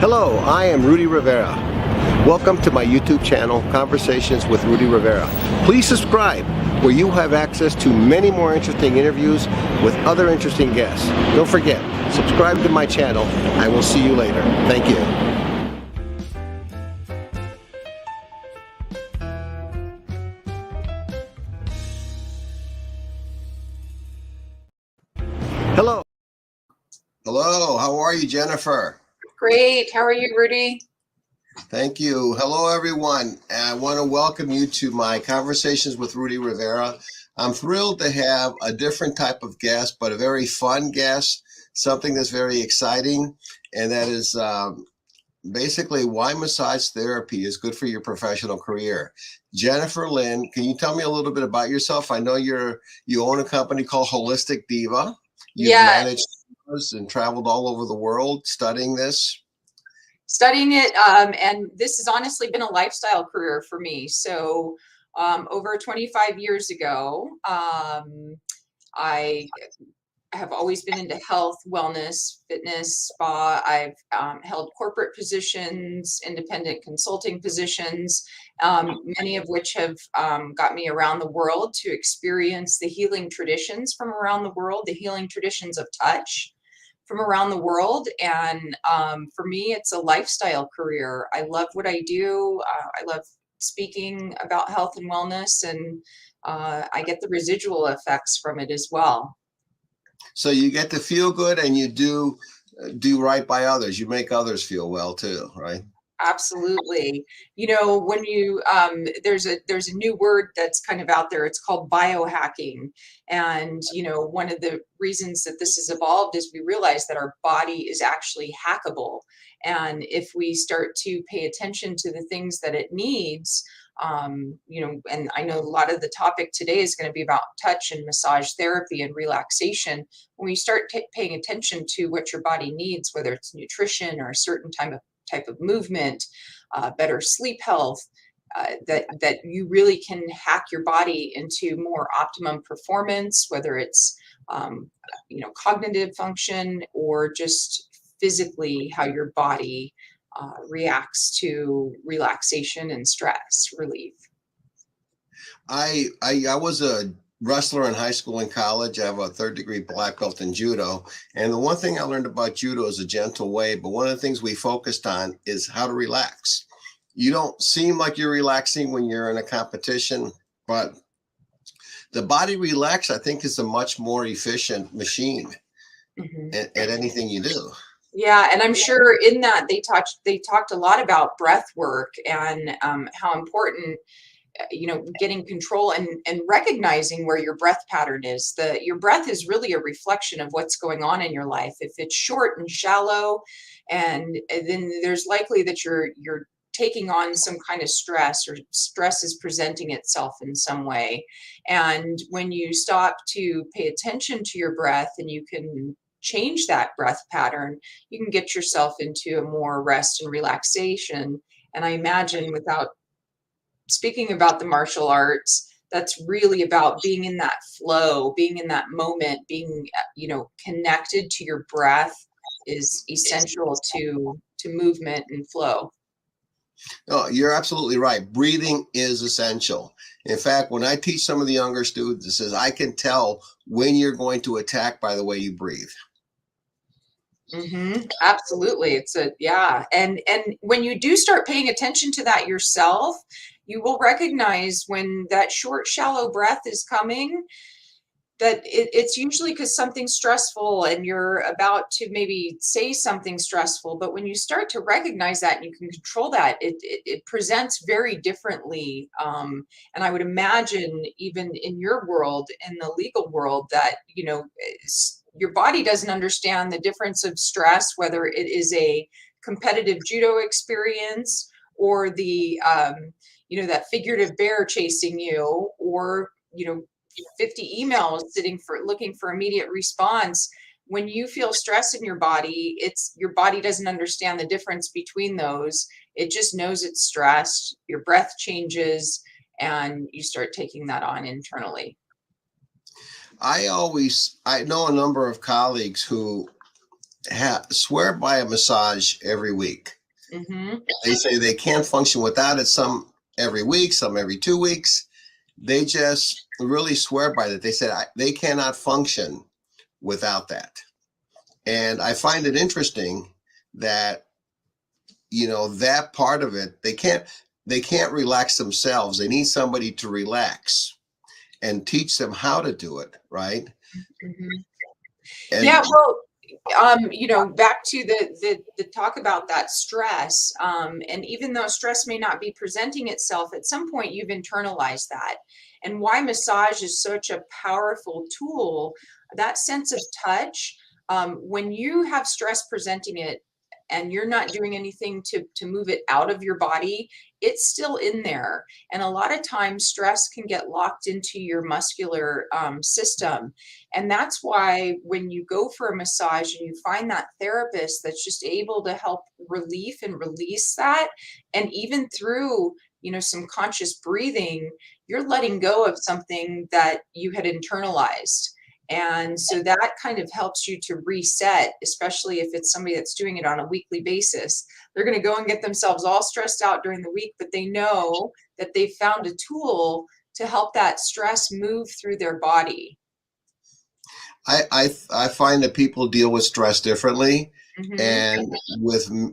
Hello, I am Rudy Rivera. Welcome to my YouTube channel, Conversations with Rudy Rivera. Please subscribe, where you have access to many more interesting interviews with other interesting guests. Don't forget, subscribe to my channel. I will see you later. Thank you. Hello. Hello, how are you, Jennifer? Great. How are you, Rudy? Thank you. Hello, everyone. I want to welcome you to my Conversations with Rudy Rivera. I'm thrilled to have a different type of guest, but a very fun guest, something that's very exciting, and that is basically why massage therapy is good for your professional career. Jennifer Lynn, can you tell me a little bit about yourself? I know you own a company called Holistic Diva. You've managed and traveled all over the world studying this. Studying it, and this has honestly been a lifestyle career for me. So over 25 years ago, I have always been into health, wellness, fitness, spa. I've held corporate positions, independent consulting positions, many of which have got me around the world to experience the healing traditions from around the world, the healing traditions of touch from around the world. And for me, it's a lifestyle career. I love what I do. I love speaking about health and wellness, and I get the residual effects from it as well. So you get to feel good, and you do right by others. You make others feel well too, right? Absolutely. You know, when you there's a new word that's kind of out there. It's called biohacking. And you know, one of the reasons that this has evolved is we realize that our body is actually hackable. And if we start to pay attention to the things that it needs, you know, and I know a lot of the topic today is going to be about touch and massage therapy and relaxation. When you start paying attention to what your body needs, whether it's nutrition or a certain type of movement, better sleep health, that you really can hack your body into more optimum performance, whether it's you know, cognitive function or just physically how your body reacts to relaxation and stress relief. I was a wrestler in high school and college. I have a third-degree black belt in judo. And the one thing I learned about judo is a gentle way, but one of the things we focused on is how to relax. You don't seem like you're relaxing when you're in a competition, but the body relax, I think, is a much more efficient machine at anything you do. Yeah, and I'm sure in that they talked a lot about breath work and how important, you know, getting control and recognizing where your breath pattern is. Your breath is really a reflection of what's going on in your life. If it's short and shallow, and then there's likely that you're taking on some kind of stress, or stress is presenting itself in some way. And when you stop to pay attention to your breath and you can change that breath pattern, you can get yourself into a more rest and relaxation. And I imagine, without speaking about the martial arts, that's really about being in that flow, being in that moment, being, you know, connected to your breath is essential to movement and flow. No, you're absolutely right. Breathing is essential. In fact, when I teach some of the younger students, it says, I can tell when you're going to attack by the way you breathe. Absolutely. Yeah. And when you do start paying attention to that yourself, you will recognize when that short, shallow breath is coming, that it's usually because something's stressful and you're about to maybe say something stressful. But when you start to recognize that and you can control that, it presents very differently. And I would imagine, even in your world, in the legal world, that, you know, your body doesn't understand the difference of stress, whether it is a competitive judo experience or the, you know, that figurative bear chasing you, or, you know, 50 emails looking for immediate response. When you feel stress in your body, your body doesn't understand the difference between those. It just knows it's stressed. Your breath changes, and you start taking that on internally. I know a number of colleagues who swear by a massage every week. Mm-hmm. They say they can't function without it. Some every week, some every 2 weeks. They just really swear by that. They said they cannot function without that. And I find it interesting that that part of it, they can't relax themselves. They need somebody to relax and teach them how to do it, right? Mm-hmm. And Yeah, well, back to the talk about that stress, and even though stress may not be presenting itself, at some point you've internalized that. And why massage is such a powerful tool, that sense of touch, when you have stress presenting it and you're not doing anything to move it out of your body, it's still in there. And a lot of times stress can get locked into your muscular system, and that's why when you go for a massage and you find that therapist that's just able to help relief and release that, and even through, some conscious breathing, you're letting go of something that you had internalized. And so that kind of helps you to reset, especially if it's somebody that's doing it on a weekly basis. They're going to go and get themselves all stressed out during the week, but they know that they've found a tool to help that stress move through their body. I find that people deal with stress differently. Mhm. And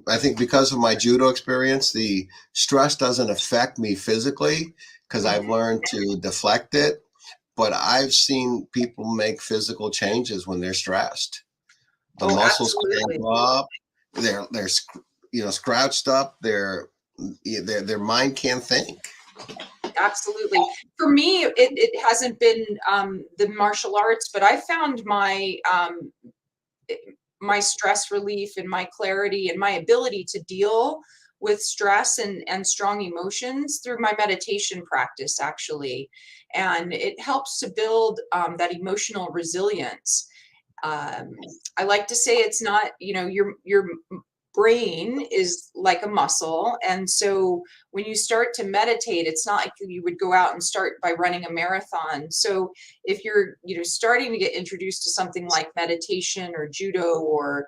I think because of my judo experience, the stress doesn't affect me physically because Mhm. I've learned to deflect it. But I've seen people make physical changes when they're stressed. The Oh, muscles cramp absolutely. up. They're scrouched up. Their mind can't think. Absolutely. For me, it hasn't been the martial arts, but I found my stress relief and my clarity and my ability to deal with stress and strong emotions through my meditation practice, actually. And it helps to build that emotional resilience. um, I like to say it's not, your brain is like a muscle. And so when you start to meditate, it's not like you would go out and start by running a marathon. So if you're, starting to get introduced to something like meditation or judo or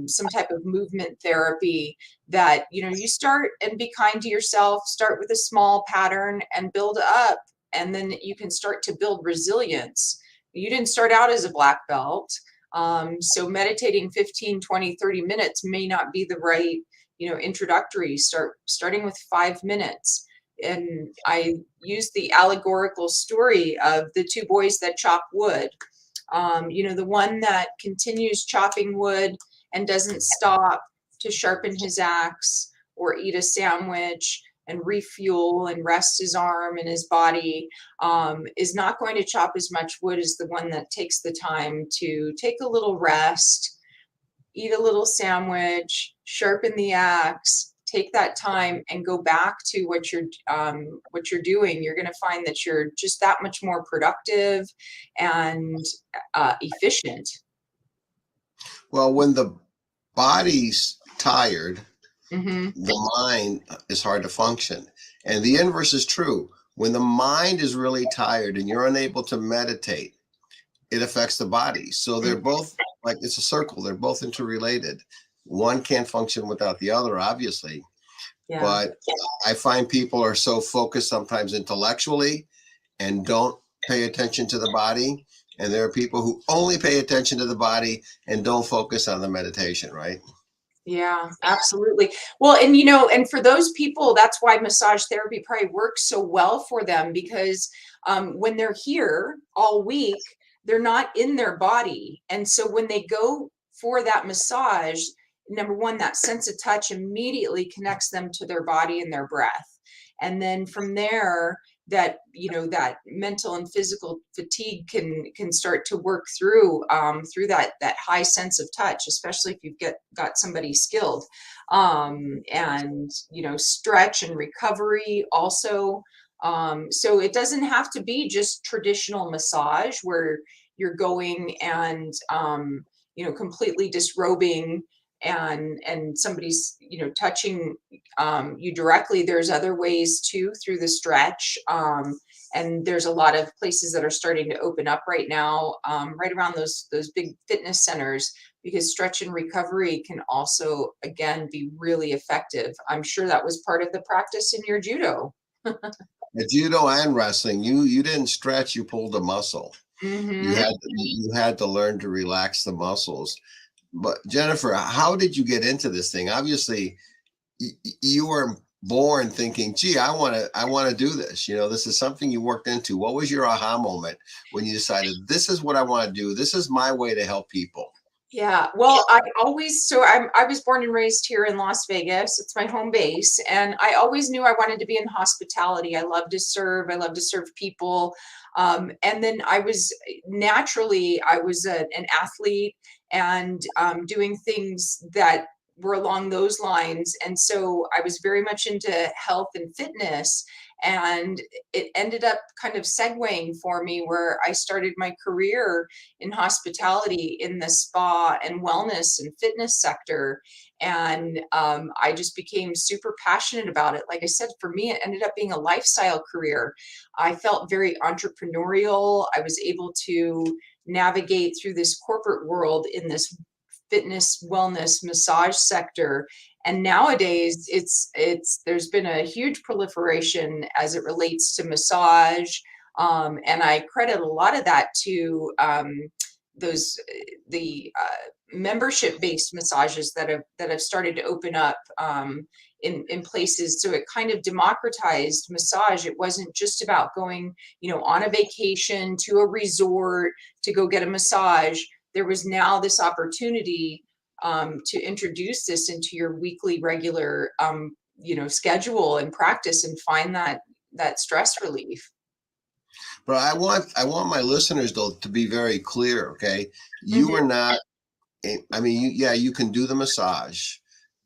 some type of movement therapy, that, you start and be kind to yourself, start with a small pattern and build up. And then you can start to build resilience. You didn't start out as a black belt. So meditating 15, 20, 30 minutes may not be the right, introductory. Starting with 5 minutes. And I use the allegorical story of the two boys that chop wood. The one that continues chopping wood and doesn't stop to sharpen his axe or eat a sandwich and refuel and rest his arm and his body, is not going to chop as much wood as the one that takes the time to take a little rest, eat a little sandwich, sharpen the axe, take that time and go back to what you're doing. You're going to find that you're just that much more productive and efficient. Well, when the body's tired, Hmm. the mind is hard to function. And the inverse is true. When the mind is really tired and you're unable to meditate, it affects the body. So they're both like it's a circle, they're both interrelated. One can't function without the other, obviously. Yeah. But I find people are so focused sometimes intellectually and don't pay attention to the body. And there are people who only pay attention to the body and don't focus on the meditation, right? Yeah, absolutely. Well, and for those people, that's why massage therapy probably works so well for them, because when they're here all week, they're not in their body. And so when they go for that massage, number one, that sense of touch immediately connects them to their body and their breath. And then from there, that mental and physical fatigue can start to work through that high sense of touch, especially if you've got somebody skilled. And stretch and recovery also. So it doesn't have to be just traditional massage where you're going and completely disrobing and somebody's touching you directly. There's other ways too, through the stretch, and there's a lot of places that are starting to open up right now, right around those big fitness centers, because stretch and recovery can also, again, be really effective. I'm sure that was part of the practice in your judo. At judo and wrestling, you didn't stretch, you pulled a muscle. Mm-hmm. You had to learn to relax the muscles. But Jennifer, how did you get into this thing? Obviously, you were born thinking, "Gee, I want to do this." You know, this is something you worked into. What was your aha moment when you decided this is what I want to do? This is my way to help people. Yeah, well, I was born and raised here in Las Vegas. It's my home base, and I always knew I wanted to be in hospitality. I love to serve. I love to serve people. And then I was an athlete, and doing things that were along those lines. And so I was very much into health and fitness. And it ended up kind of segueing for me, where I started my career in hospitality in the spa and wellness and fitness sector. And I just became super passionate about it. Like I said, for me, it ended up being a lifestyle career. I felt very entrepreneurial. I was able to navigate through this corporate world in this fitness, wellness, massage sector. And nowadays it's there's been a huge proliferation as it relates to massage. And I credit a lot of that to those the membership based massages that have started to open up in places. So it kind of democratized massage. It wasn't just about going, on a vacation to a resort to go get a massage. There was now this opportunity to introduce this into your weekly regular schedule and practice, and find that stress relief. But I want my listeners though to be very clear. Okay, you Mhm. are not. I mean, yeah, you can do the massage,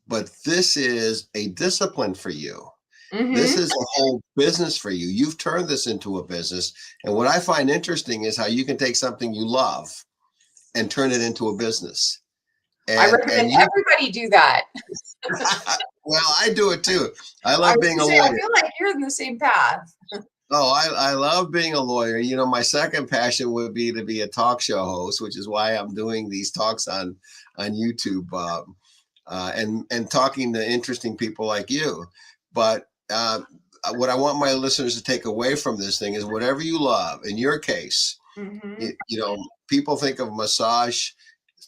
but this is a discipline for you. This Mhm. is a whole business for you. You've turned this into a business. And what I find interesting is how you can take something you love and turn it into a business. I And recommend you, everybody do that. well, I do it too. I I love was being gonna a say, I lawyer. feel like you're in the same path. Oh, I love being a lawyer. You know, my second passion would be to be a talk show host, which is why I'm doing these talks on YouTube, and talking to interesting people like you. But what I want my listeners to take away from this thing is whatever you love. In your case, Mhm. people think of massage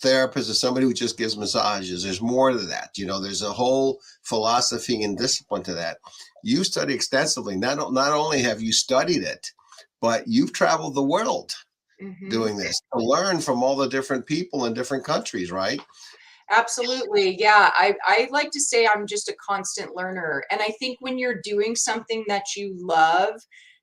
therapist as somebody who just gives massages. There's more to that. There's a whole philosophy and discipline to that. You study extensively. Not only have you studied it, but you've traveled the world Mhm. doing this to learn from all the different people in different countries, right? Absolutely. Yeah. I like to say I'm just a constant learner. And I think when you're doing something that you love,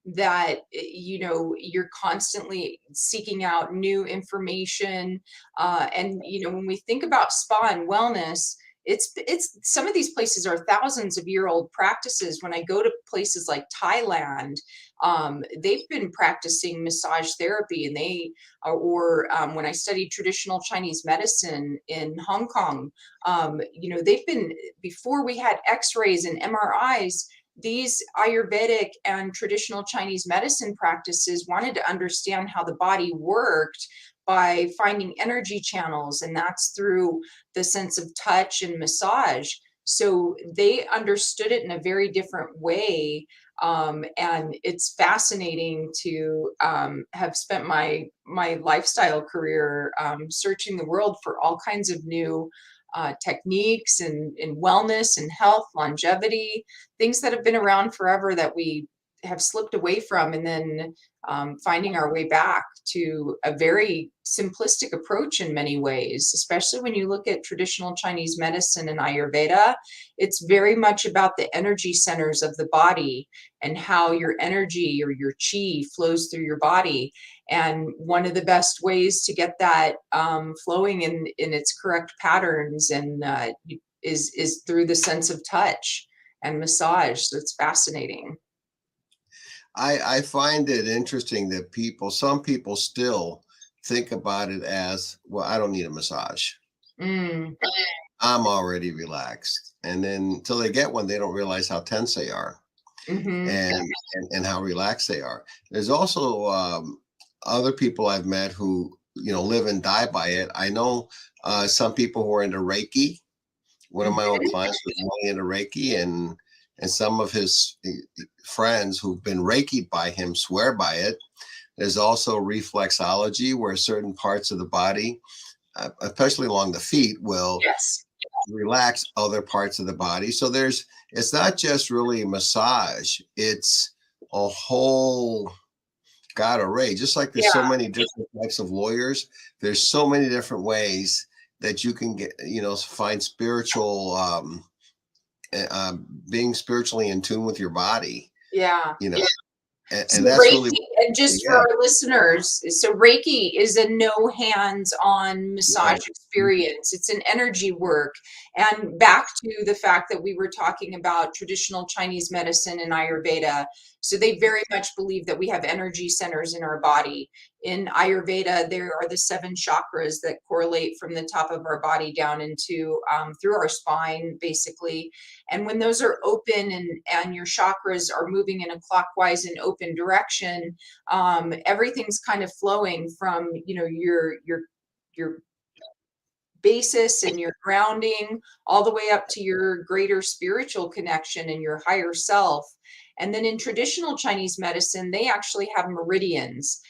that you're constantly seeking out new information. And when we think about spa and wellness, it's some of these places are thousands of year old practices. When I go to places like Thailand, they've been practicing massage therapy, and when I studied traditional Chinese medicine in Hong Kong, they've been, before we had X-rays and MRIs, these Ayurvedic and traditional Chinese medicine practices wanted to understand how the body worked by finding energy channels, and that's through the sense of touch and massage. So they understood it in a very different way. And it's fascinating to have spent my lifestyle career searching the world for all kinds of new techniques and in wellness and health, longevity, things that have been around forever that we have slipped away from, and then finding our way back to a very simplistic approach in many ways, especially when you look at traditional Chinese medicine and Ayurveda. It's very much about the energy centers of the body and how your energy or your chi flows through your body. And one of the best ways to get that flowing in its correct patterns and is through the sense of touch and massage. So it's fascinating. I find it interesting that some people still think about it as, well, I don't need a massage. Mm, I'm already relaxed. And then until they get one, they don't realize how tense they are. Mm-hmm. and how relaxed they are. There's also other people I've met who, live and die by it. I know some people who are into Reiki. One of my old Mm-hmm. clients was really into Reiki, and some of his friends who've been Reiki by him swear by it. There's also reflexology, where certain parts of the body, especially along the feet, will Yes. relax other parts of the body. So it's not just really massage, it's a whole God array. Just like there's so Yeah. many different types of lawyers, there's so many different ways that you can get, find spiritual, being spiritually in tune with your body, Yeah. you know, So and that's really, Reiki, and just for yeah, our listeners, so Reiki is a no hands-on right. massage experience. It's an energy work. And back to the fact that we were talking about traditional Chinese medicine and Ayurveda. So they very much believe that we have energy centers in our body. In Ayurveda, there are the 7 chakras that correlate from the top of our body down into through our spine, basically. And when those are open and your chakras are moving in a clockwise and open direction, everything's kind of flowing from, your basis and your grounding all the way up to your greater spiritual connection and your higher self. And then in traditional Chinese medicine, they actually have meridians,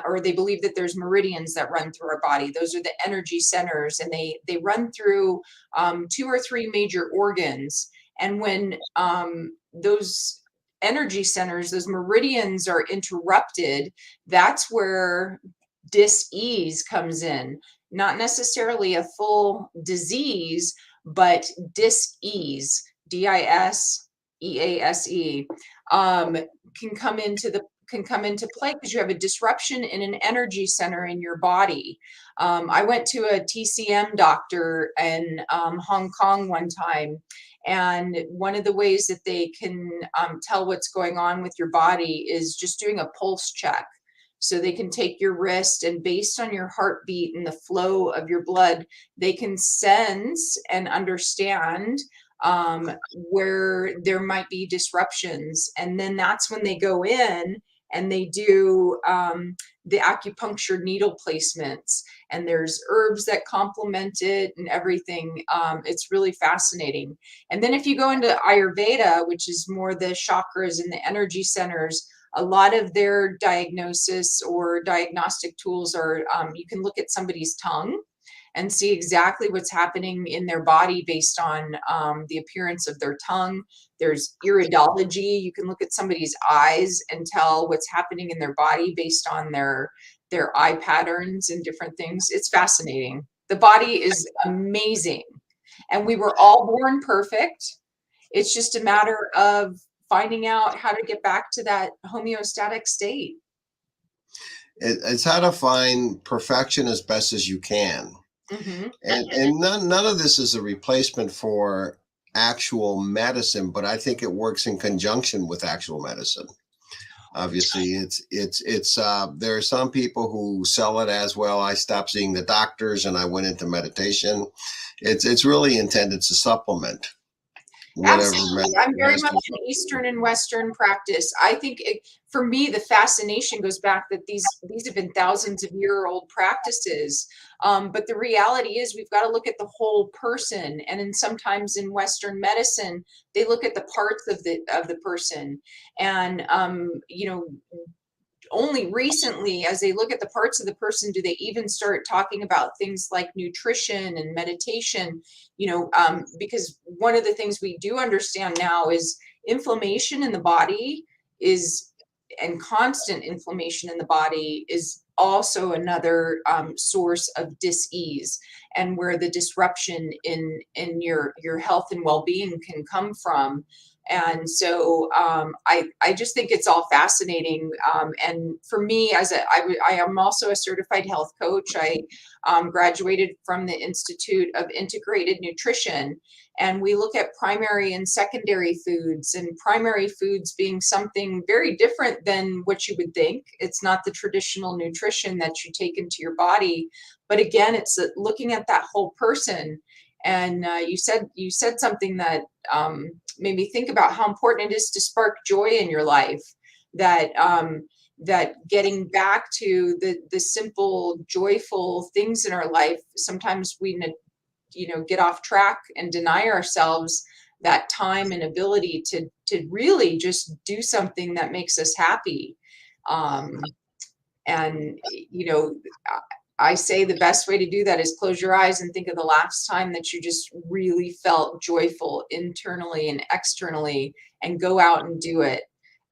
or they believe that there's meridians that run through our body. Those are the energy centers, and they run through 2 or 3 major organs. And when those energy centers, those meridians are interrupted, that's where dis-ease comes in. Not necessarily a full disease, but dis-ease, DISEASE, can come into play because you have a disruption in an energy center in your body. I went to a TCM doctor in Hong Kong one time, and one of the ways that they can tell what's going on with your body is just doing a pulse check. So they can take your wrist, and based on your heartbeat and the flow of your blood, they can sense and understand where there might be disruptions. And then that's when they go in and they do the acupuncture needle placements. And there's herbs that complement it and everything. It's really fascinating. And then if you go into Ayurveda, which is more the chakras and the energy centers, a lot of their diagnosis or diagnostic tools are you can look at somebody's tongue and see exactly what's happening in their body based on the appearance of their tongue. There's iridology. You can look at somebody's eyes and tell what's happening in their body based on their eye patterns and different things. It's fascinating. The body is amazing. And we were all born perfect. It's just a matter of finding out how to get back to that homeostatic state. It's how to find perfection as best as you can. Mm-hmm. And none of this is a replacement for actual medicine, but I think it works in conjunction with actual medicine. Obviously, it's there are some people who sell it as, well, I stopped seeing the doctors and I went into meditation. It's really intended to supplement whatever Absolutely. I'm very much medicine. an Eastern and Western practice. I think for me, the fascination goes back that these have been thousands of year old practices. But the reality is we've got to look at the whole person. And then sometimes in Western medicine, they look at the parts of the person. And only recently, as they look at the parts of the person, do they even start talking about things like nutrition and meditation. Because one of the things we do understand now is inflammation in the body is and constant inflammation in the body is also another source of dis-ease, and where the disruption in your health and well-being can come from. And so I just think it's all fascinating. And for me, I am also a certified health coach. I graduated from the Institute of Integrated Nutrition, and we look at primary and secondary foods, and primary foods being something very different than what you would think. It's not the traditional nutrition that you take into your body, but again, it's looking at that whole person. And you said something that made me think about how important it is to spark joy in your life. That that getting back to the simple, joyful things in our life. Sometimes we get off track and deny ourselves that time and ability to really just do something that makes us happy. Um, and I say the best way to do that is close your eyes and think of the last time that you just really felt joyful internally and externally, and go out and do it.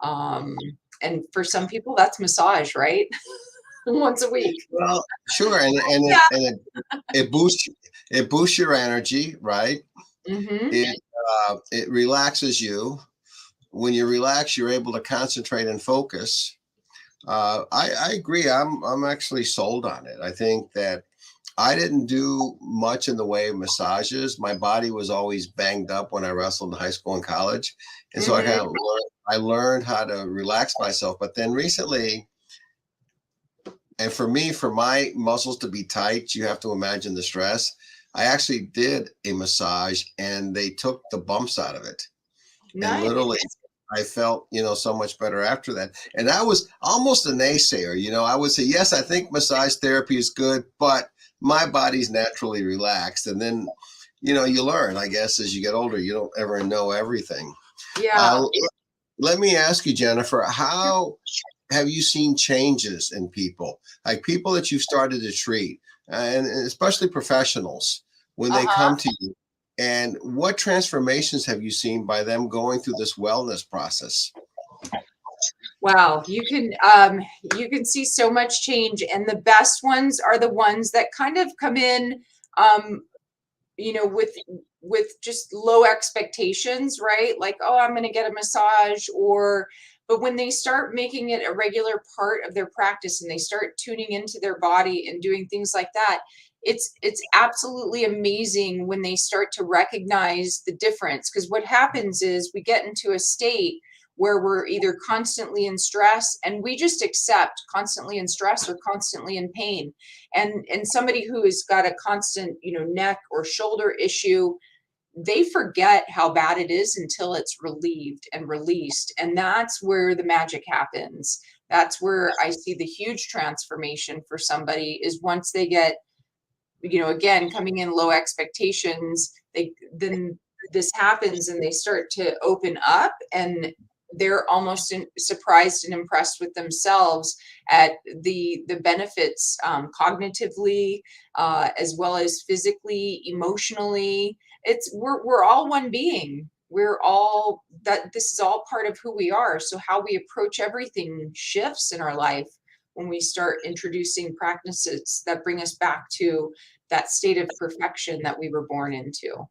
Um, and for some people, that's massage, right? Once a week. Well, sure, Yeah. it boosts your energy, right? Mm-hmm. It relaxes you. When you relax, you're able to concentrate and focus. I agree. I'm actually sold on it. I think that I didn't do much in the way of massages. My body was always banged up when I wrestled in high school and college, and so Mm-hmm. I learned how to relax myself. But then recently, and for me, for my muscles to be tight, you have to imagine the stress. I actually did a massage, and they took the bumps out of it, and Nice. literally I felt, so much better after that. And I was almost a naysayer. I would say, yes, I think massage therapy is good, but my body's naturally relaxed. And then, you learn, I guess, as you get older, you don't ever know everything. Yeah. Uh, Let me ask you, Jennifer, how have you seen changes in people, like people that you've started to treat, and especially professionals, when they Uh-huh. come to you? And what transformations have you seen by them going through this wellness process? Wow, you can see so much change, and the best ones are the ones that kind of come in, um, with just low expectations, right? Like, oh, I'm going to get a massage, or but when they start making it a regular part of their practice and they start tuning into their body and doing things like that, it's absolutely amazing when they start to recognize the difference. Because what happens is we get into a state where we're either constantly in stress, and we just accept constantly in stress or constantly in pain. And somebody who has got a constant neck or shoulder issue, they forget how bad it is until it's relieved and released, and that's where the magic happens. That's where I see the huge transformation for somebody, is once they get, again, coming in low expectations, they then this happens and they start to open up, and they're almost surprised and impressed with themselves at the benefits, cognitively, as well as physically, emotionally. We're all one being. We're all that. This is all part of who we are. So how we approach everything shifts in our life when we start introducing practices that bring us back to that state of perfection that we were born into.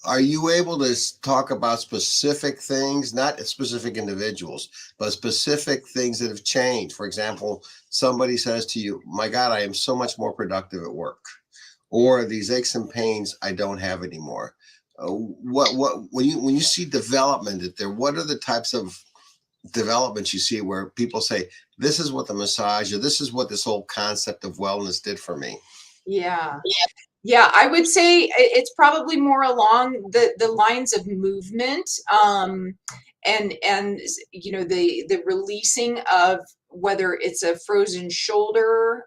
Are you able to talk about specific things, not specific individuals, but specific things that have changed? For example, somebody says to you, my God, I am so much more productive at work, or these aches and pains I don't have anymore. When you see development there, what are the types of developments you see where people say, this is what the massage, or this is what this whole concept of wellness did for me? Yeah. Yeah, I would say it's probably more along the lines of movement, and the releasing of, whether it's a frozen shoulder,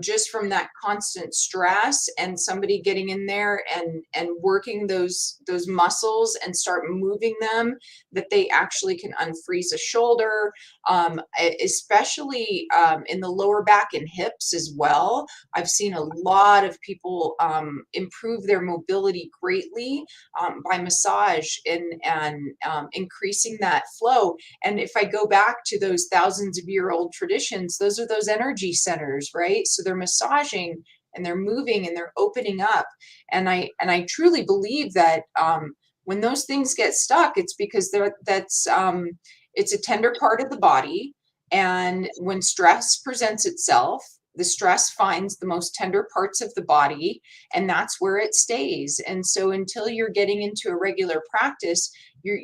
just from that constant stress, and somebody getting in there and working those muscles and start moving them, that they actually can unfreeze a shoulder, especially in the lower back and hips as well. I've seen a lot of people improve their mobility greatly, by massage and increasing that flow. And if I go back to those thousands of year old traditions, those are those energy centers, right? So they're massaging and they're moving and they're opening up. And I truly believe that, when those things get stuck, it's because it's a tender part of the body. And when stress presents itself, the stress finds the most tender parts of the body, and that's where it stays. And so until you're getting into a regular practice, your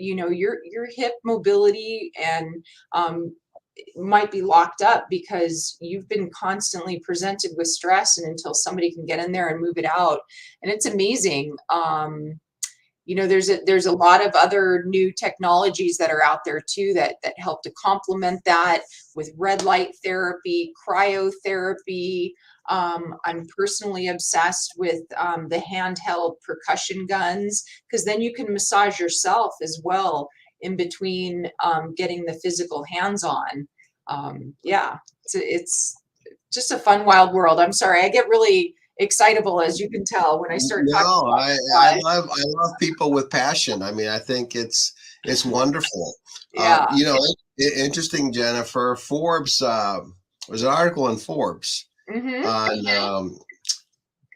hip mobility and might be locked up because you've been constantly presented with stress, and until somebody can get in there and move it out. And it's amazing. There's a lot of other new technologies that are out there too that help to complement that, with red light therapy, cryotherapy. I'm personally obsessed with the handheld percussion guns, because then you can massage yourself as well in between getting the physical hands on. Yeah, it's just a fun, wild world. I'm sorry, I get really excitable, as you can tell, when I start talking No, about I that. love people with passion. I mean, I think it's wonderful. Yeah. Interesting, Jennifer. Forbes, there's an article in Forbes Mm-hmm. on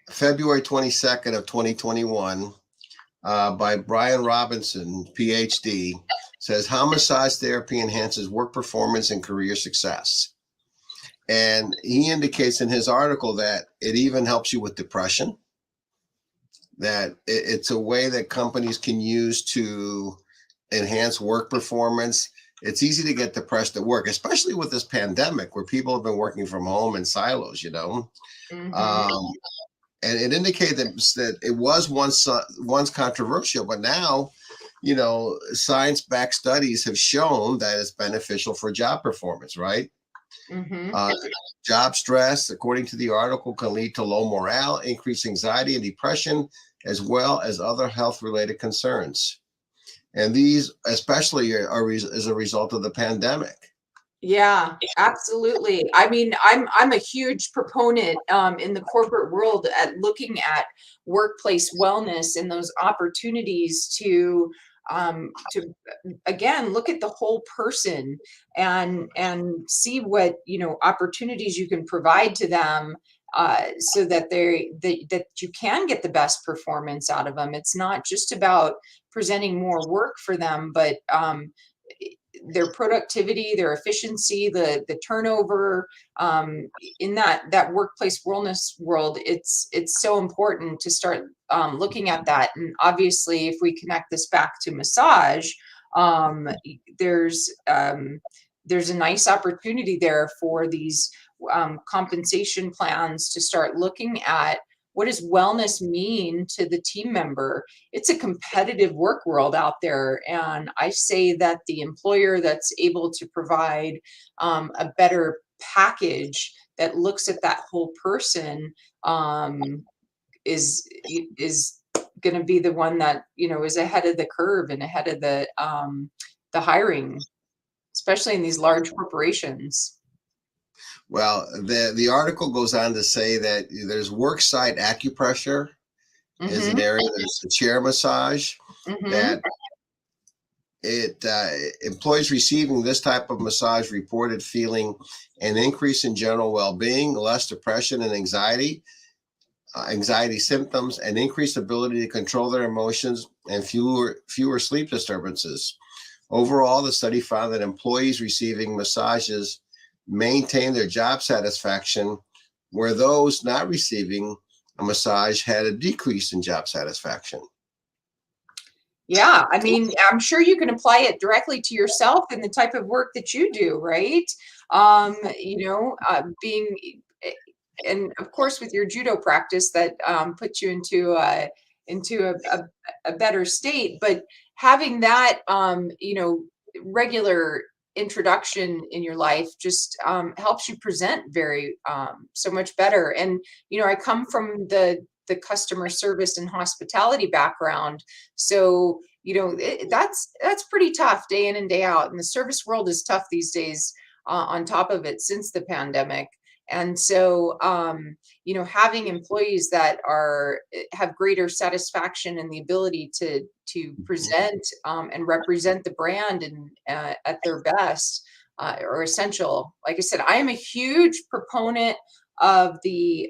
February 22nd of 2021 by Brian Robinson, PhD, says how massage therapy enhances work performance and career success. And he indicates in his article that it even helps you with depression, that it's a way that companies can use to enhance work performance. It's easy to get depressed at work, especially with this pandemic where people have been working from home in silos, Mm-hmm. Um, and it indicated that it was once controversial, but now, science-backed studies have shown that it's beneficial for job performance, right? Mm-hmm. Uh, Job stress, according to the article, can lead to low morale, increased anxiety and depression, as well as other health-related concerns. And these especially are as a result of the pandemic. Yeah, absolutely. I mean, I'm a huge proponent in the corporate world at looking at workplace wellness and those opportunities to again look at the whole person and see what opportunities you can provide to them, so that that you can get the best performance out of them. It's not just about presenting more work for them, but their productivity, their efficiency, the turnover, in that workplace wellness world. It's so important to start looking at that. And obviously, if we connect this back to massage, um, there's um, there's a nice opportunity there for these compensation plans to start looking at what does wellness mean to the team member. It's a competitive work world out there. And I say that the employer that's able to provide a better package that looks at that whole person, um, is going to be the one that is ahead of the curve and ahead of the hiring, especially in these large corporations. Well, the article goes on to say that there's worksite acupressure is an Mm-hmm. area. There's the chair massage Mm-hmm. that it employees receiving this type of massage reported feeling an increase in general well-being, less depression and anxiety symptoms, and increased ability to control their emotions, and fewer sleep disturbances. Overall, the study found that employees receiving massages maintained their job satisfaction, where those not receiving a massage had a decrease in job satisfaction. Yeah, I mean, I'm sure you can apply it directly to yourself and the type of work that you do, right? Being, and of course, with your judo practice, that puts you into a better state. But having that, regular introduction in your life just helps you present very so much better. And I come from the customer service and hospitality background, so that's pretty tough day in and day out. And the service world is tough these days, on top of it, since the pandemic. And so, having employees that have greater satisfaction and the ability to present and represent the brand and at their best are essential. Like I said, I am a huge proponent of the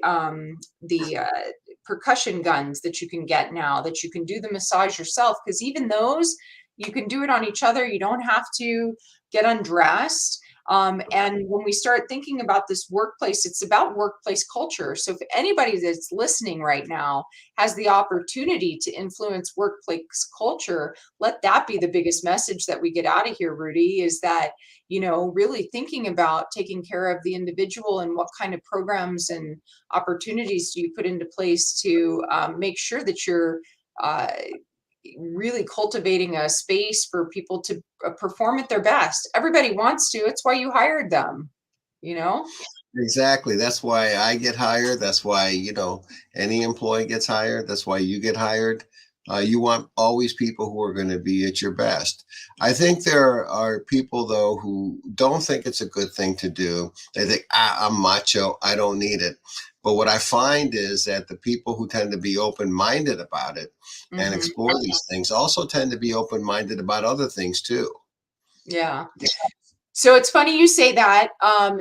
percussion guns that you can get now, that you can do the massage yourself, because even those, you can do it on each other. You don't have to get undressed. And when we start thinking about this workplace, it's about workplace culture. So if anybody that's listening right now has the opportunity to influence workplace culture, let that be the biggest message that we get out of here, Rudy, is that, really thinking about taking care of the individual and what kind of programs and opportunities do you put into place to make sure that you're uh, really cultivating a space for people to perform at their best. Everybody wants to. It's why you hired them, you know? Exactly. That's why I get hired. That's why, any employee gets hired. That's why you get hired. You want always people who are going to be at your best. I think there are people, though, who don't think it's a good thing to do. They think, I'm macho. I don't need it. But what I find is that the people who tend to be open-minded about it and Mm-hmm. explore these things also tend to be open-minded about other things, too. Yeah. So it's funny you say that.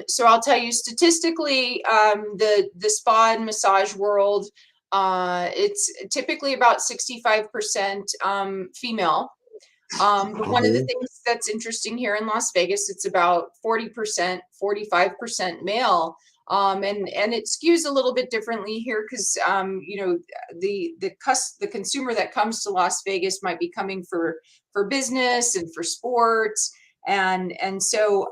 So I'll tell you statistically, the spa and massage world, it's typically about 65% female. But one of the Mhm. things that's interesting here in Las Vegas, it's about 40%, 45% male. And it skews a little bit differently here because the consumer that comes to Las Vegas might be coming for business and for sports, and so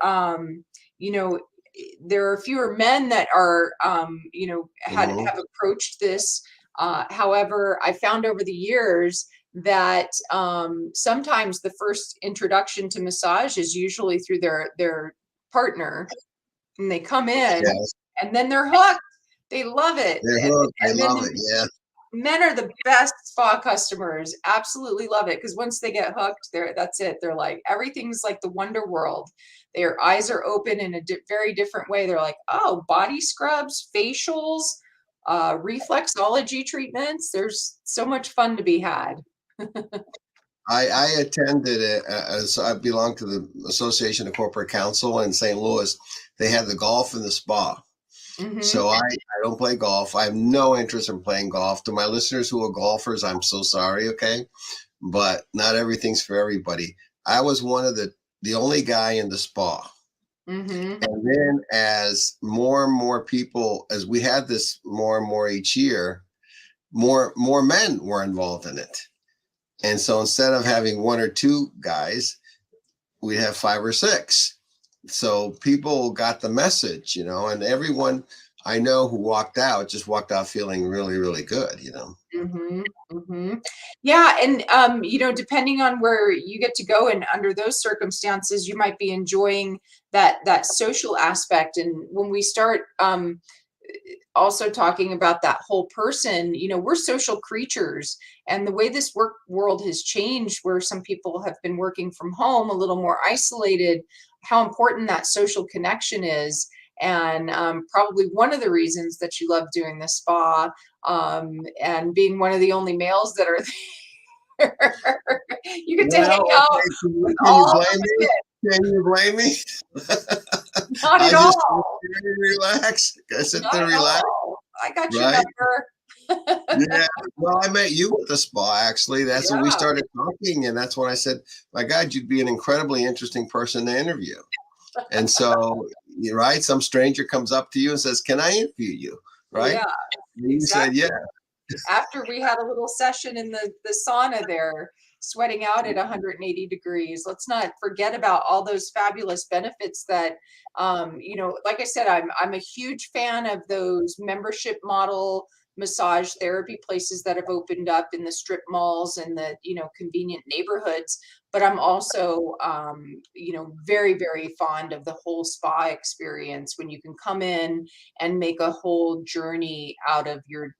there are fewer men that are Mhm. have approached this. However, I found over the years that sometimes the first introduction to massage is usually through their partner, and they come in Yes. and then they're hooked. They love it, They're and hooked. They and then love the it. Yeah. men are the best spa customers. Absolutely love it because once they get hooked, that's it. They're like everything's like the wonder world. Their eyes are open in a very different way. They're like, oh, body scrubs, facials, reflexology treatments. There's so much fun to be had. I attended it as I belong to the Association of Corporate Counsel in St. Louis. They had the golf and the spa. Mm-hmm. So I don't play golf. I have no interest in playing golf. To my listeners who are golfers, I'm so sorry, okay? But not everything's for everybody. I was one of the only guy in the spa. Mm-hmm. And then as more and more people, as we had this more and more each year, more men were involved in it. And so instead of having one or two guys, we have five or six. So people got the message, and everyone I know who walked out just walked out feeling really, really good. Mm-hmm. Mm-hmm. Yeah, and depending on where you get to go, and under those circumstances, you might be enjoying that social aspect. And when we start also talking about that whole person, we're social creatures, and the way this work world has changed, where some people have been working from home a little more isolated, how important that social connection is. And probably one of the reasons that you love doing the spa, and being one of the only males that are there, you get to hang Well, out okay, with can you all blame the me? men. Can you blame me? Not I at just sit all. there and relax. I sit Not there at and relax, all. I got your right? number. Yeah. Well, I met you at the spa, actually. That's when we Yeah. started talking. And that's when I said, my God, you'd be an incredibly interesting person to interview. And so, you're right, some stranger comes up to you and says, can I interview you? Right? Yeah, And you said, exactly. yeah. After we had a little session in the sauna there, sweating out at 180 degrees. Let's not forget about all those fabulous benefits that, like I said, I'm a huge fan of those membership model massage therapy places that have opened up in the strip malls and the convenient neighborhoods. But I'm also very, very fond of the whole spa experience when you can come in and make a whole journey out of your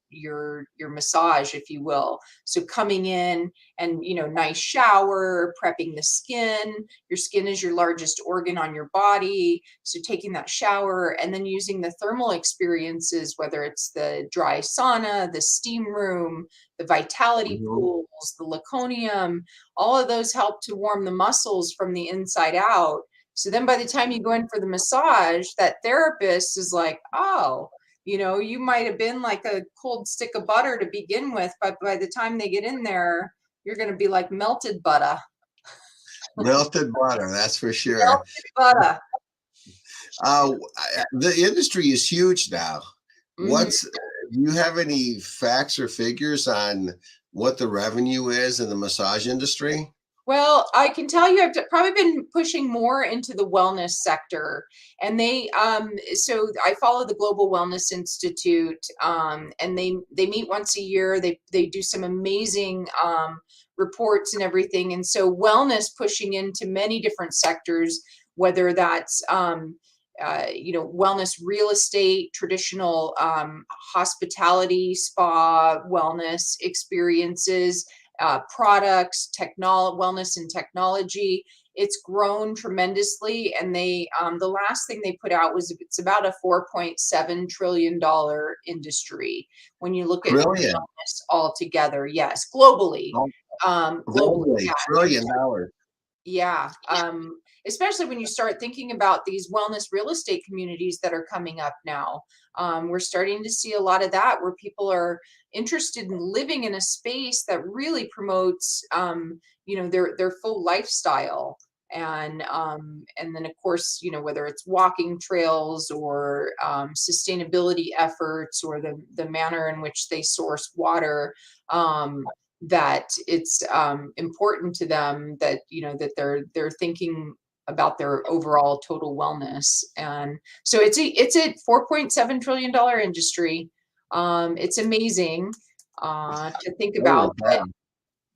massage, if you will. So coming in and nice shower, prepping the skin. Your skin is your largest organ on your body, so taking that shower and then using the thermal experiences, whether it's the dry sauna, the steam room, the vitality Mhm. pools, the laconium. All of those help to warm the muscles from the inside out. So then by the time you go in for the massage, that therapist is like, oh, you might have been like a cold stick of butter to begin with, but by the time they get in there, you're going to be like melted butter. Melted butter, that's for sure. Melted butter. The industry is huge now. Mhm. Do you have any facts or figures on what the revenue is in the massage industry? Well, I can tell you, probably been pushing more into the wellness sector, and so I follow the Global Wellness Institute, and they meet once a year. They do some amazing reports and everything, and so wellness pushing into many different sectors, whether that's wellness real estate, traditional hospitality, spa, wellness experiences, products, wellness and technology. It's grown tremendously, and the last thing they put out was it's about a $4.7 trillion industry when you look at Trillion. wellness altogether. Yes, globally, Oh, globally, globally, yeah. And $1 trillion. yeah, especially when you start thinking about these wellness real estate communities that are coming up now. We're starting to see a lot of that where people are interested in living in a space that really promotes, their full lifestyle. And then of course, whether it's walking trails or sustainability efforts or the manner in which they source water. That it's important to them that that they're thinking about their overall total wellness. And so it's a $4.7 trillion industry. It's amazing to think Holy about, but cow.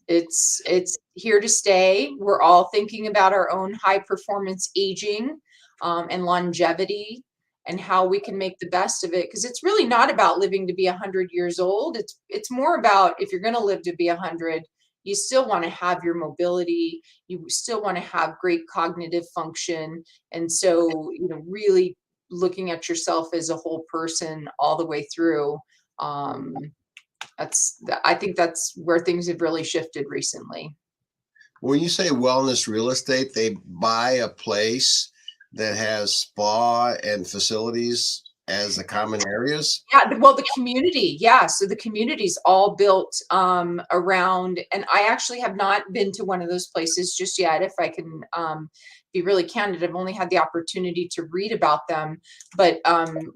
it's here to stay. We're all thinking about our own high performance aging, and longevity, and how we can make the best of it. Because it's really not about living to be 100 years old. It's more about, if you're going to live to be 100, you still want to have your mobility. You still want to have great cognitive function, and so really looking at yourself as a whole person all the way through. Um, I think that's where things have really shifted recently. When you say wellness real estate, they buy a place that has spa and facilities as the common areas. Yeah, well, the community, yeah, so the community's all built, around, and I actually have not been to one of those places just yet, if I can, be really candid. I've only had the opportunity to read about them, but,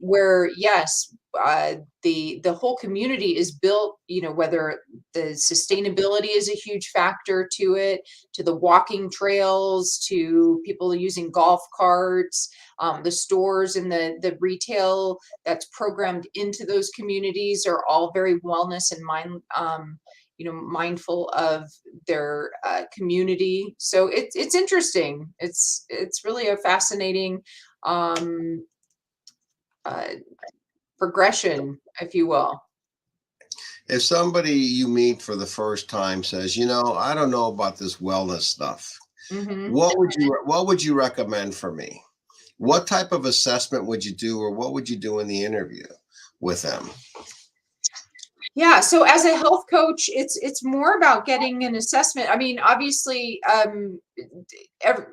where, yes, the whole community is built, whether the sustainability is a huge factor to it, to the walking trails, to people using golf carts, the stores and the retail that's programmed into those communities are all very wellness and mindful of their community. So it's interesting. It's really a fascinating um, uh, progression, if you will. If somebody you meet for the first time says, I don't know about this wellness stuff, Hmm. what would you recommend for me? What type of assessment would you do, or what would you do in the interview with them? Yeah, so as a health coach, it's more about getting an assessment. I mean, obviously, ev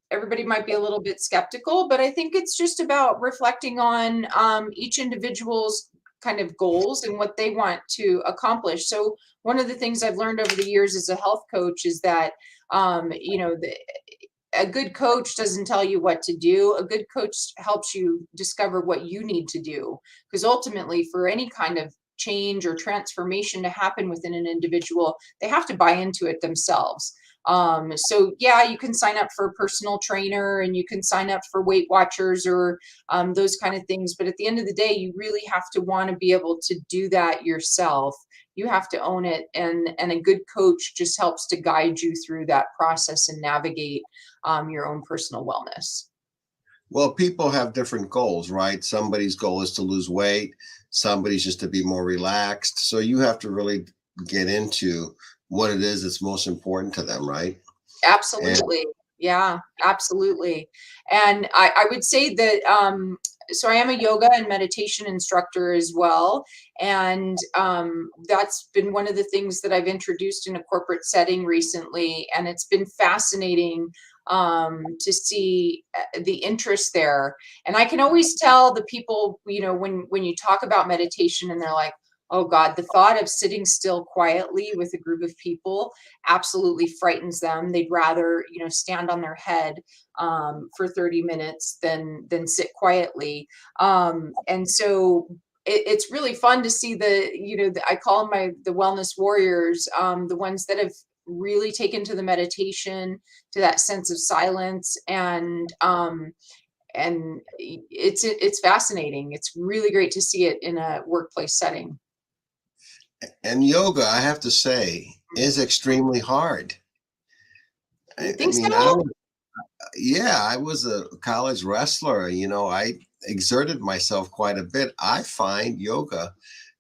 everybody might be a little bit skeptical, but I think it's just about reflecting on each individual's kind of goals and what they want to accomplish. So one of the things I've learned over the years as a health coach is that a good coach doesn't tell you what to do. A good coach helps you discover what you need to do. Because ultimately, for any kind of change or transformation to happen within an individual, they have to buy into it themselves. So yeah, you can sign up for a personal trainer, and you can sign up for Weight Watchers or those kind of things. But at the end of the day, you really have to want to be able to do that yourself. You have to own it, and a good coach just helps to guide you through that process and navigate your own personal wellness. Well, people have different goals, right? Somebody's goal is to lose weight, somebody's just to be more relaxed. So you have to really get into what it is that's most important to them, right? And Absolutely. Yeah, absolutely. And I would say that, so I am a yoga and meditation instructor as well. And that's been one of the things that I've introduced in a corporate setting recently. And it's been fascinating to see the interest there. And I can always tell the people, when you talk about meditation and they're like, Oh God, the thought of sitting still quietly with a group of people absolutely frightens them. They'd rather, stand on their head for 30 minutes than sit quietly. And so it's really fun to see I call them the wellness warriors, the ones that have really taken to the meditation, to that sense of silence, and it's fascinating. It's really great to see it in a workplace setting. And yoga, I have to say, is extremely hard. You I think mean, so? I was a college wrestler. I exerted myself quite a bit. I find yoga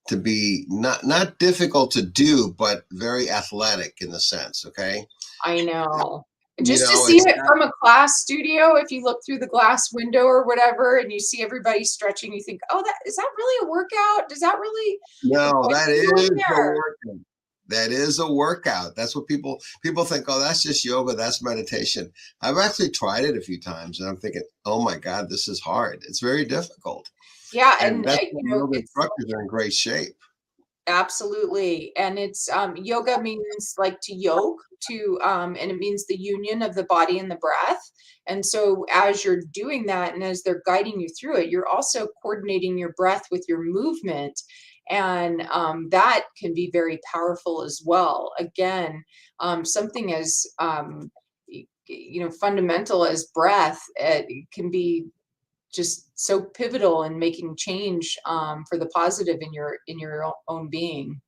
to be not difficult to do, but very athletic in the sense. Okay, I know. Just to see it's it not. from a class studio, if you look through the glass window or whatever, and you see everybody stretching, you think, "Oh, is that really a workout? Does that really like No, what that are you is doing a there?" workout. That is a workout. That's what people think. Oh, that's just yoga. That's meditation. I've actually tried it a few times, and I'm thinking, oh my God, this is hard. It's very difficult. Yeah, And and that's why yoga it's instructors are in great shape. absolutely, and it's yoga means like to yoke, and it means the union of the body and the breath. And so as you're doing that, and as they're guiding you through it, you're also coordinating your breath with your movement, and that can be very powerful as well. Again, something as fundamental as breath, it can be just so pivotal in making change for the positive in your own being.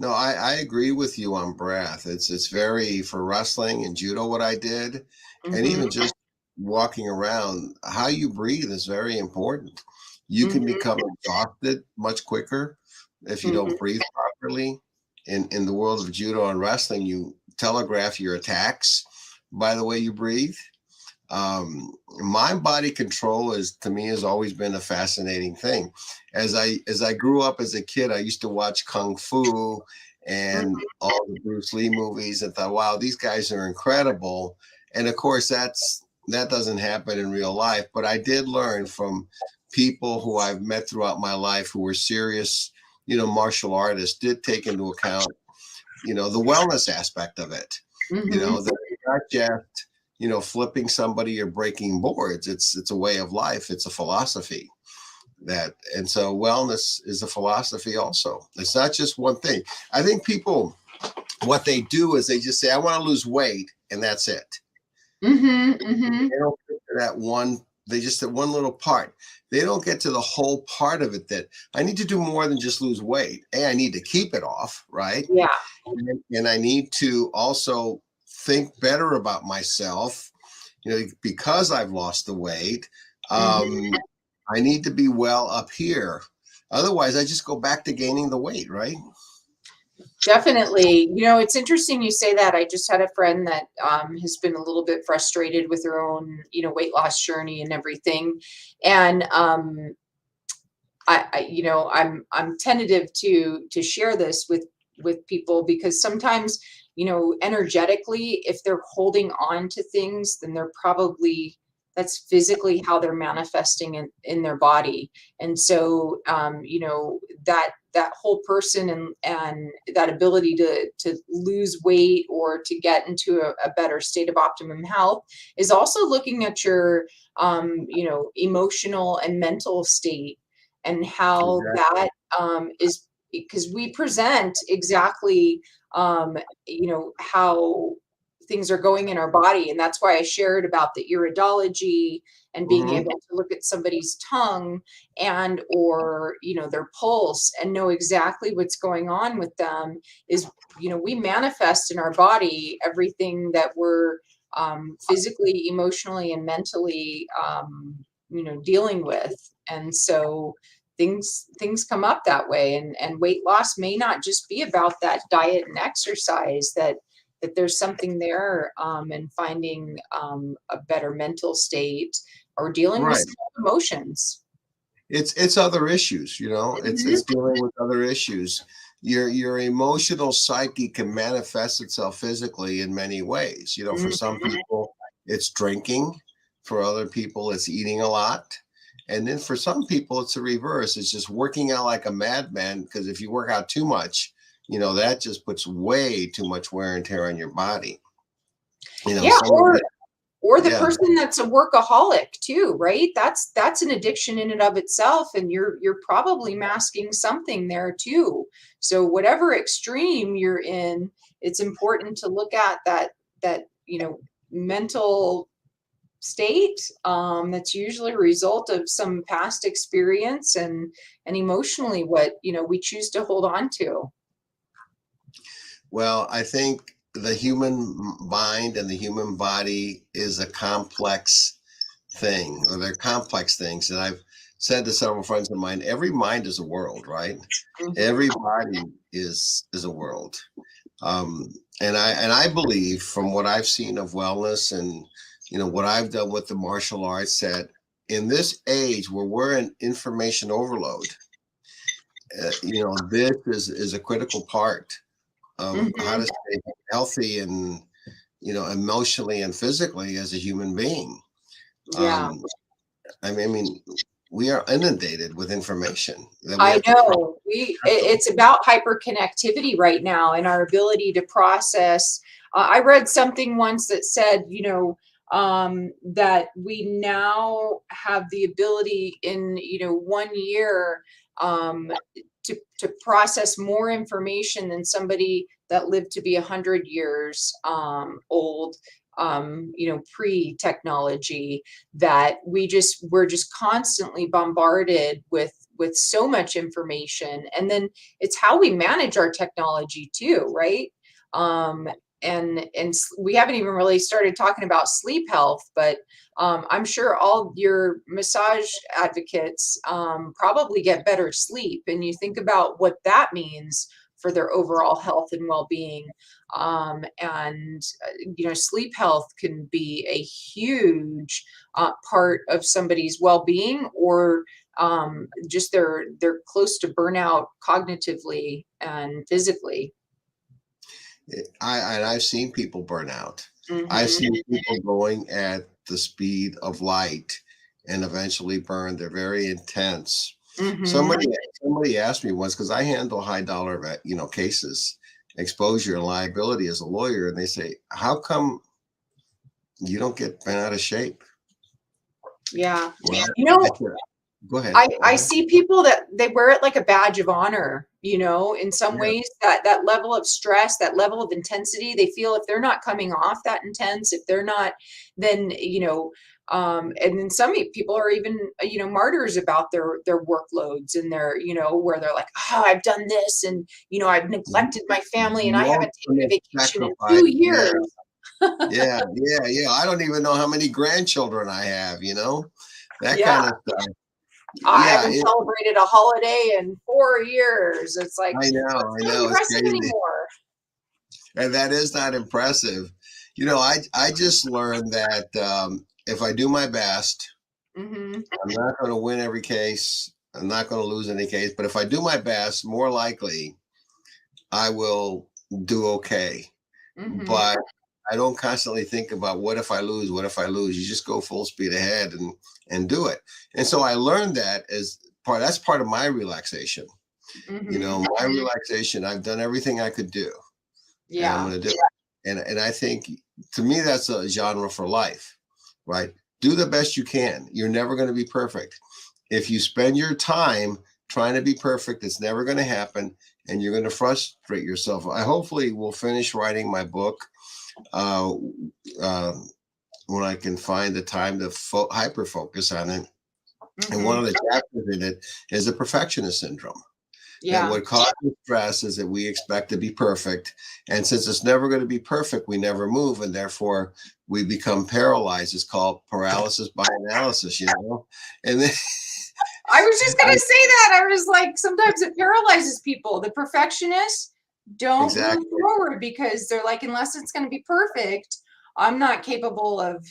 No, I agree with you on breath. It's very for wrestling and judo what I did, and Hmm. even just walking around, how you breathe is very important. You can Hmm. become exhausted much quicker if you don't Hmm. breathe properly. In the world of judo and wrestling, you telegraph your attacks by the way you breathe. Mind body control is to me has always been a fascinating thing. As I grew up as a kid, I used to watch kung fu and all the Bruce Lee movies and thought, wow, these guys are incredible. And of course, that doesn't happen in real life. But I did learn from people who I've met throughout my life who were serious, martial artists, did take into account, the wellness aspect of it. Hmm. That it's not just flipping somebody or breaking boards. It's a way of life. It's a philosophy and so wellness is a philosophy also. It's not just one thing. I think people, what they do is they just say, I want to lose weight, and that's it. Hmm. Hmm. They don't get to that one. They just at one little part. They don't get to the whole part of it that I need to do more than just lose weight. I need to keep it off, right? Yeah. And I need to also think better about myself, because I've lost the weight. Hmm. Um, I need to be well up here. Otherwise, I just go back to gaining the weight, right? Definitely. It's interesting you say that. I just had a friend that has been a little bit frustrated with her own, weight loss journey and everything. And I'm tentative to share this with people because sometimes, energetically, if they're holding on to things, then that's physically how they're manifesting in their body. And so, that whole person and that ability to lose weight or to get into a better state of optimum health is also looking at your, emotional and mental state, and how Exactly. that is because we present exactly how things are going in our body. And that's why I shared about the iridology and being Hmm. able to look at somebody's tongue and or their pulse and know exactly what's going on with them. Is we manifest in our body everything that we're physically, emotionally, and mentally dealing with. And so things come up that way, and weight loss may not just be about that diet and exercise, that there's something there, and finding a better mental state or dealing with Right. some emotions. It's other issues, it's Mhm. dealing with other issues. Your emotional psyche can manifest itself physically in many ways. For some Mhm. people, it's drinking. For other people, it's eating a lot. And then for some people, it's the reverse. It's just working out like a madman, because if you work out too much, that just puts way too much wear and tear on your body. Yeah, or the yeah. person that's a workaholic too, right? That's an addiction in and of itself, and you're probably masking something there too. So whatever extreme you're in, it's important to look at that mental state, that's usually a result of some past experience, and emotionally what we choose to hold on to. Well, I think the human mind and the human body is a complex thing, or they're complex things. And I've said to several friends of mine, every mind is a world, right? Every body is a world. And I believe, from what I've seen of wellness and what I've done with the martial arts, that in this age where we're in information overload, this is a critical part of how to stay healthy and emotionally and physically as a human being. Yeah. I mean, we are inundated with information that we I have to know it's about hyperconnectivity right now and our ability to process. I read something once that said, that we now have the ability in, 1 year, to process more information than somebody that lived to be 100 years old, pre-technology. That we're just constantly bombarded with so much information, and then it's how we manage our technology too, right? um and we haven't even really started talking about sleep health, but I'm sure all your massage advocates probably get better sleep, and you think about what that means for their overall health and well-being. And sleep health can be a huge part of somebody's well-being, or just they're close to burnout cognitively and physically. I've seen people burn out. I've Hmm. seen people going at the speed of light and eventually burn. They're very intense. Hmm. Somebody asked me once, because I handle high dollar cases, exposure and liability as a lawyer, and they say, "How come you don't get bent out of shape?" Yeah. Well, You I know, said, go ahead. I see people that they wear it like a badge of honor, in some Yeah. ways, that level of stress, that level of intensity, they feel if they're not coming off that intense, if they're not, then, and then some people are even, martyrs about their workloads, and their, where they're like, oh, I've done this, and, I've neglected my family, and I The haven't taken a ultimate vacation in sacrifice. 2 years. Yeah. I don't even know how many grandchildren I have, that Yeah. kind of stuff. I Yeah, haven't celebrated a holiday in 4 years. It's like, I what's so know, it's impressive crazy. anymore? And that is not impressive. I just learned that if I do my best, Hmm. I'm not going to win every case. I'm not going to lose any case. But if I do my best, more likely I will do okay. Hmm. But I don't constantly think about what if I lose, what if I lose. You just go full speed ahead and do it. And so I learned that that's part of my relaxation. Hmm. My relaxation, I've done everything I could do, and I'm Yeah. going to do it. And I think, to me, that's a genre for life, right? Do the best you can. You're never going to be perfect. If you spend your time trying to be perfect, it's never going to happen, and you're going to frustrate yourself. I hopefully will finish writing my book uh, uh, when I can find the time to hyper focus on it. And one Hmm. of the chapters in it is the perfectionist syndrome. That Yeah. what causes stress is that we expect to be perfect. And since it's never going to be perfect, we never move. And therefore, we become paralyzed. It's called paralysis by analysis. And then, I was just going to say that. I was like, sometimes it paralyzes people. The perfectionists don't move exactly. forward because they're like, unless it's going to be perfect, I'm not capable of,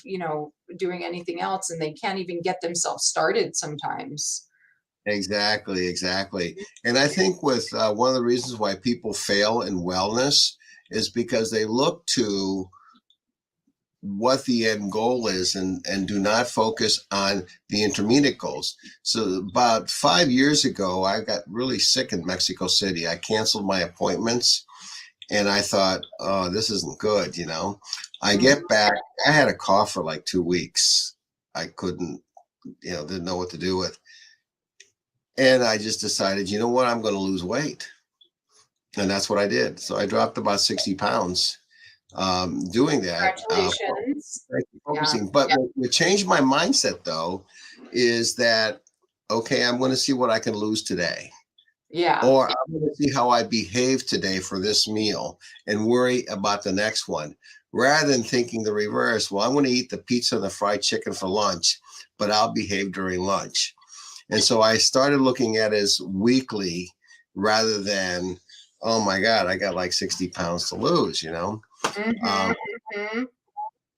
doing anything else. And they can't even get themselves started sometimes. Exactly. And I think with one of the reasons why people fail in wellness is because they look to what the end goal is, and do not focus on the intermediate goals. So about 5 years ago, I got really sick in Mexico City. I canceled my appointments and I thought, oh, this isn't good, you know. I Mhm. get back, I had a cough for like 2 weeks. I couldn't, didn't know what to do with. And I just decided, you know what, I'm going to lose weight. And that's what I did. So I dropped about 60 pounds doing that. Congratulations. Yeah. Focusing. But what changed my mindset, though, is that, okay, I'm going to see what I can lose today. Yeah. Or I'm going to see how I behave today for this meal and worry about the next one rather than thinking the reverse. Well, I'm going to eat the pizza and the fried chicken for lunch, but I'll behave during lunch. And so I started looking at it as weekly rather than, oh my God, I got like 60 pounds to lose, you know? Mm-hmm. Um, Mm-hmm.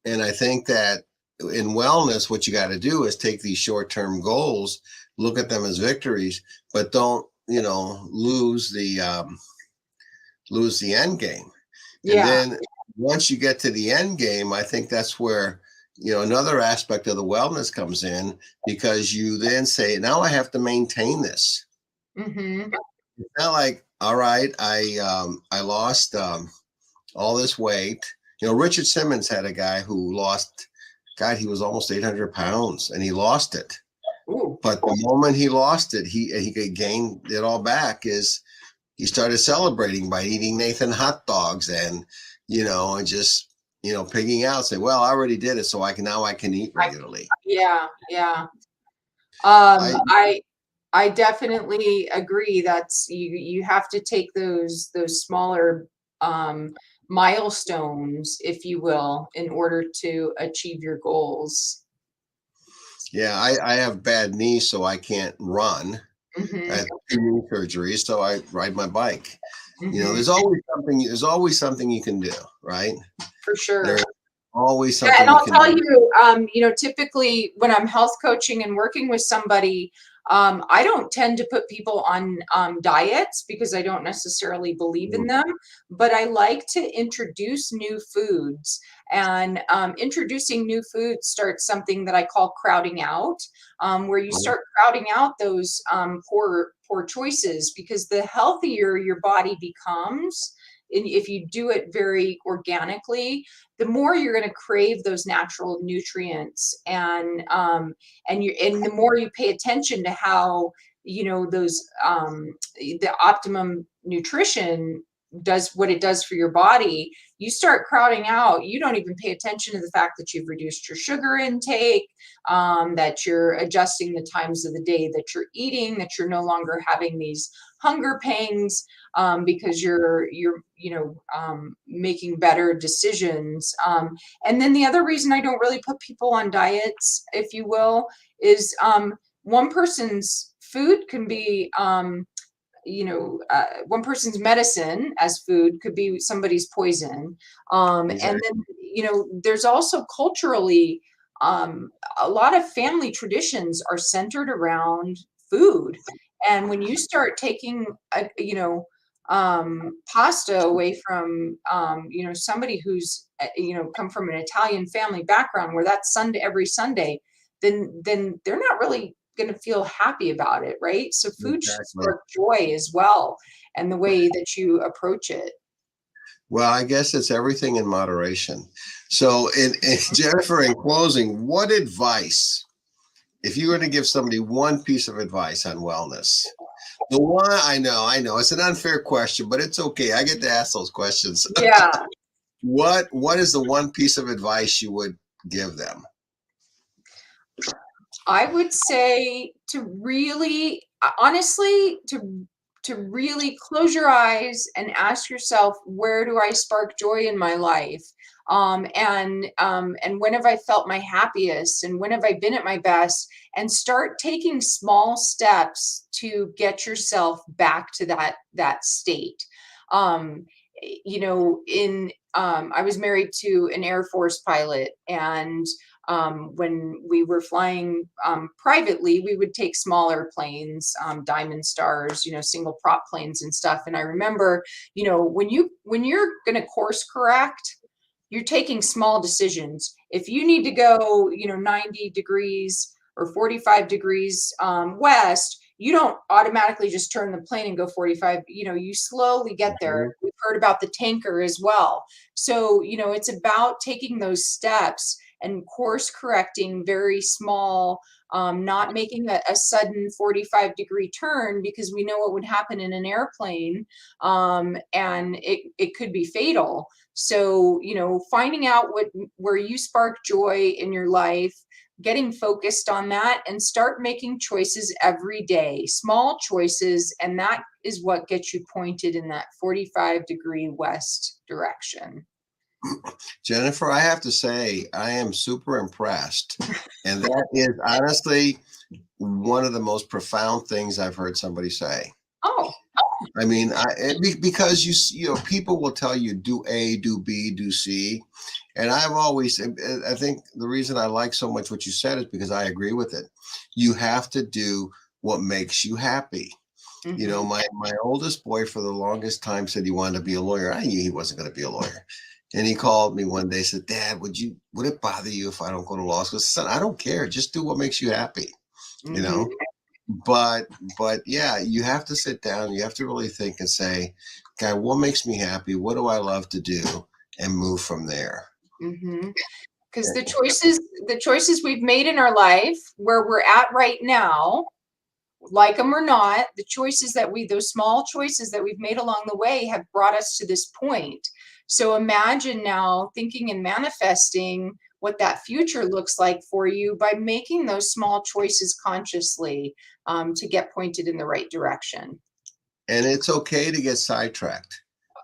and I think that in wellness, what you got to do is take these short term goals, look at them as victories, but don't, lose the end game. And Yeah. then once you get to the end game, I think that's where, another aspect of the wellness comes in, because you then say, now I have to maintain this. Mm-hmm. It's not like, all right, I lost all this weight. Richard Simmons had a guy who lost, God, he was almost 800 pounds and he lost it. Ooh. But the moment he lost it, he could gain it all back. Is he started celebrating by eating Nathan hot dogs and just, pigging out, say, well, I already did it. So I can eat regularly. Yeah. Yeah. I, I definitely agree. That's you have to take those smaller milestones, if you will, in order to achieve your goals. yeah, I have bad knees, so I can't run. I Mm-hmm. had 2 knee surgeries, so I ride my bike. Mm-hmm. There's always something you can do, right? For sure. There's always Yeah, and something you I'll can tell do. you, typically when I'm health coaching and working with somebody, I don't tend to put people on diets because I don't necessarily believe in them, but I like to introduce new foods. And introducing new foods starts something that I call crowding out, where you start crowding out those poor choices, because the healthier your body becomes, and if you do it very organically, the more you're going to crave those natural nutrients, and the more you pay attention to how those the optimum nutrition does what it does for your body. You start crowding out, you don't even pay attention to the fact that you've reduced your sugar intake, that you're adjusting the times of the day that you're eating, that you're no longer having these hunger pangs, because you're making better decisions. And then the other reason I don't really put people on diets, if you will, is one person's food can be one person's medicine as food could be somebody's poison. And Exactly. then there's also culturally, a lot of family traditions are centered around food. And when you start taking pasta away from somebody who's come from an Italian family background where that's Sunday every Sunday, then they're not really going to feel happy about it, right? So food should Exactly. spark joy as well, and the way that you approach it. Well, I guess it's everything in moderation. So, in Jennifer, in closing, what advice, if you were to give somebody one piece of advice on wellness, the one, I know, it's an unfair question, but it's okay. I get to ask those questions. Yeah, What is the one piece of advice you would give them? I would say to really, honestly, to really close your eyes and ask yourself, where do I spark joy in my life? And when have I felt my happiest? And when have I been at my best? And start taking small steps to get yourself back to that state. Um, in I was married to an Air Force pilot, and when we were flying privately, we would take smaller planes, Diamond Stars, single prop planes and stuff. And I remember, when you're going to course correct, you're taking small decisions. If you need to go, 90 degrees or 45 degrees west, you don't automatically just turn the plane and go 45. You slowly get there. Mhm. We've heard about the tanker as well. So, it's about taking those steps and course correcting very small, not making a sudden 45-degree turn, because we know what would happen in an airplane, and it could be fatal. So, finding out where you spark joy in your life, getting focused on that, and start making choices every day, small choices, and that is what gets you pointed in that 45-degree west direction. Jennifer, I have to say, I am super impressed. And that is honestly one of the most profound things I've heard somebody say. Oh, I mean, because people will tell you do A, do B, do C. And I think the reason I like so much what you said is because I agree with it. You have to do what makes you happy. mm-hmm. My oldest boy for the longest time said he wanted to be a lawyer. I knew he wasn't going to be a lawyer. And he called me one day, said, Dad, would it bother you if I don't go to law school? Son, I don't care. Just do what makes you happy, you Mm-hmm. know? But yeah, you have to sit down, you have to really think and say, okay, what makes me happy? What do I love to do? And move from there. Mm-hmm. Because the choices we've made in our life, where we're at right now, like them or not, those small choices that we've made along the way have brought us to this point. So imagine now thinking and manifesting what that future looks like for you by making those small choices consciously, to get pointed in the right direction. And it's okay to get sidetracked.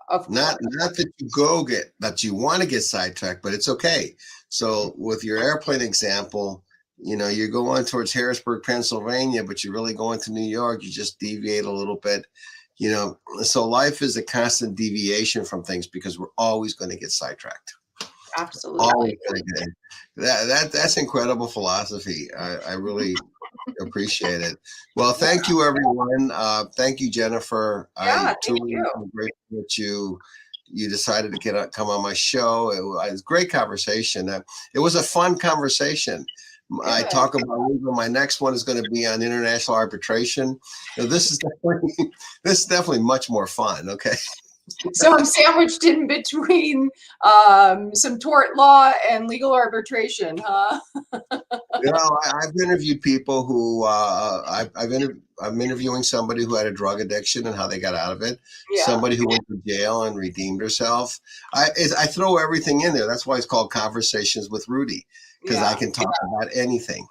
Of course. Not that you want to get sidetracked, but it's okay. So with your airplane example, you're going towards Harrisburg, Pennsylvania, but you're really going to New York. You just deviate a little bit, so life is a constant deviation from things because we're always going to get sidetracked. Absolutely. Always going to get that's incredible philosophy. I really appreciate it. Well, thank you, everyone. Thank you, Jennifer. Yeah, I thank truly you. am grateful that you decided to come on my show. It was a great conversation. It was a fun conversation. I Good. talk about my next one is going to be on international arbitration. This is definitely much more fun. Okay. So I'm sandwiched in between some tort law and legal arbitration, huh? I've interviewed people who I'm interviewing somebody who had a drug addiction and how they got out of it. Yeah. Somebody who went to jail and redeemed herself. I throw everything in there. That's why it's called Conversations with Rudy, because I can talk about anything.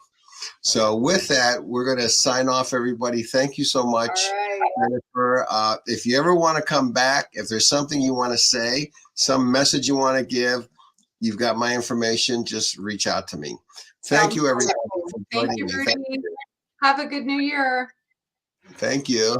So with that, we're going to sign off, everybody. Thank you so much, Jennifer. If you ever want to come back, if there's something you want to say, some message you want to give, you've got my information. Just reach out to me. Thank you, everybody. Thank you, Rudy. Have a good new year. Thank you.